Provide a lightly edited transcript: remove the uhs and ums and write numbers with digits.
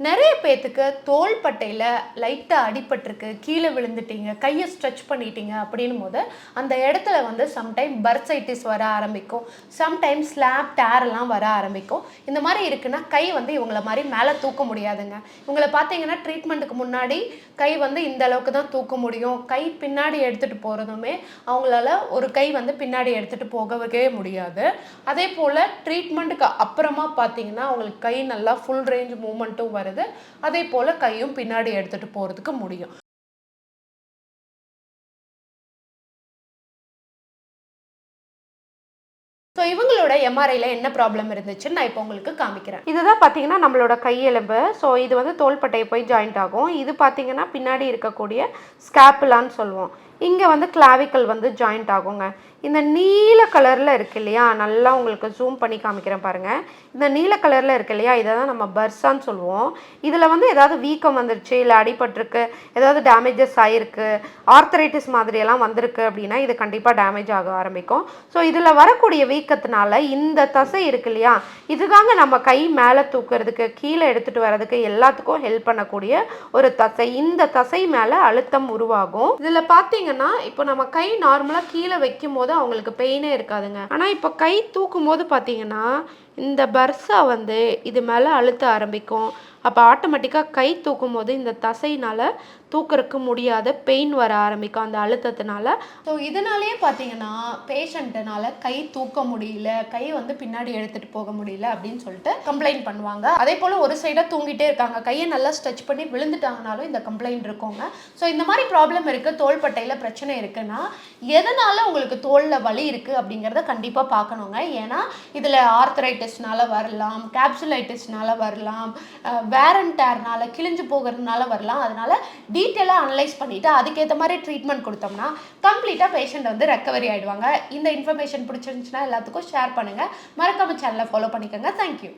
நிறைய பேத்துக்கு தோள்பட்டையில் லைட்டாக அடிபட்டிருக்கு, கீழே விழுந்துட்டீங்க, கையை ஸ்ட்ரெச் பண்ணிட்டீங்க அப்படின்னும் போது அந்த இடத்துல வந்து சம்டைம் பர்சைட்டிஸ் வர ஆரம்பிக்கும், சம்டைம் ஸ்லாப் டேர்லாம் வர ஆரம்பிக்கும். இந்த மாதிரி இருக்குன்னா கை வந்து இவங்கள மாதிரி மேலே தூக்க முடியாதுங்க. இவங்களை பார்த்தீங்கன்னா ட்ரீட்மெண்ட்டுக்கு முன்னாடி கை வந்து இந்த அளவுக்கு தான் தூக்க முடியும். கை பின்னாடி எடுத்துகிட்டு போகிறதுமே அவங்களால ஒரு கை வந்து பின்னாடி எடுத்துகிட்டு போகவே முடியாது. அதே போல் ட்ரீட்மெண்ட்டுக்கு அப்புறமா பார்த்தீங்கன்னா அவங்களுக்கு கை நல்லா ஃபுல் ரேஞ்ச் மூமெண்ட்டும் வருது. அதே போல கையும் பின்னாடி எடுத்துட்டு போறதுக்கு முடியும். ஸோ இவங்களோட எம்ஆர்ஐல என்ன ப்ராப்ளம் இருந்துச்சுன்னு நான் இப்போ உங்களுக்கு காமிக்கிறேன். இதுதான் பார்த்தீங்கன்னா நம்மளோட கையெலும்பு. ஸோ இது வந்து தோள்பட்டையை போய் ஜாயிண்ட் ஆகும். இது பார்த்தீங்கன்னா பின்னாடி இருக்கக்கூடிய ஸ்கேப்புலான்னு சொல்லுவோம். இங்கே வந்து கிளாவிக்கல் வந்து ஜாயிண்ட் ஆகுங்க. இந்த நீல கலரில் இருக்கு இல்லையா, நல்லா உங்களுக்கு ஜூம் பண்ணி காமிக்கிறேன் பாருங்கள். இந்த நீல கலரில் இருக்கு இல்லையா, இதை தான் நம்ம பர்சான்னு சொல்லுவோம். இதில் வந்து ஏதாவது வீக்கம் வந்துருச்சு, இல்லை அடிபட்டிருக்கு, ஏதாவது டேமேஜஸ் ஆகிருக்கு, ஆர்த்தரைட்டிஸ் மாதிரியெல்லாம் வந்திருக்கு அப்படின்னா இது கண்டிப்பாக டேமேஜ் ஆக ஆரம்பிக்கும். ஸோ இதில் வரக்கூடிய வீக்கத்தினால இந்த தசை இருக்கு இல்லையா, இதுதாங்க நம்ம கை மேலே தூக்குறதுக்கு, கீழே எடுத்துகிட்டு வர்றதுக்கு எல்லாத்துக்கும் ஹெல்ப் பண்ணக்கூடிய ஒரு தசை. இந்த தசை மேலே அழுத்தம் உருவாகும். இதில் பார்த்தீங்கன்னா இப்போ நம்ம கை நார்மலாக கீழே வைக்கும் போது அவங்களுக்கு பெயினே இருக்காதுங்க. ஆனால் இப்போ கை தூக்கும் போது பார்த்தீங்கன்னா இந்த பர்சா வந்து இது மேலே அழுத்த ஆரம்பிக்கும். அப்போ ஆட்டோமேட்டிக்காக கை தூக்கும் போது இந்த தசையினால் தூக்கிறதுக்கு முடியாத பெயின் வர ஆரம்பிக்கும் அந்த அழுத்தத்தினால. ஸோ இதனாலேயே பார்த்தீங்கன்னா பேஷண்ட்டுனால கை தூக்க முடியல, கை வந்து பின்னாடி எடுத்துகிட்டு போக முடியல அப்படின்னு சொல்லிட்டு கம்ப்ளைண்ட் பண்ணுவாங்க. அதே போல் ஒரு சைடாக தூங்கிட்டே இருக்காங்க, கையை நல்லா ஸ்ட்ரெச் பண்ணி விழுந்துட்டாங்கனாலும் இந்த கம்ப்ளைண்ட் இருக்குங்க. ஸோ இந்த மாதிரி ப்ராப்ளம் இருக்குது, தோள்பட்டையில் பிரச்சனை இருக்குன்னா எதனால் உங்களுக்கு தோலில் வலி இருக்குது அப்படிங்கிறத கண்டிப்பாக பார்க்கணுங்க. ஏன்னா இதில் ஆர்த்தரைட்டிஸ்னால வரலாம், கேப்சுலைட்டிஸ்னால வரலாம், வேர் அண்ட் டேர்னால கிழிஞ்சு போகிறதுனால வரலாம். அதனால டீட்டெயிலாக அனலைஸ் பண்ணிவிட்டு அதுக்கேற்ற மாதிரி ட்ரீட்மெண்ட் கொடுத்தோம்னா கம்ப்ளீட்டாக பேஷண்ட் வந்து ரெக்கவரி ஆகிடுவாங்க. இந்த இன்ஃபர்மேஷன் பிடிச்சிருந்துச்சுன்னா எல்லாத்துக்கும் ஷேர் பண்ணுங்கள். மறக்காம சேனலை ஃபாலோ பண்ணிக்கோங்க. தேங்க்யூ.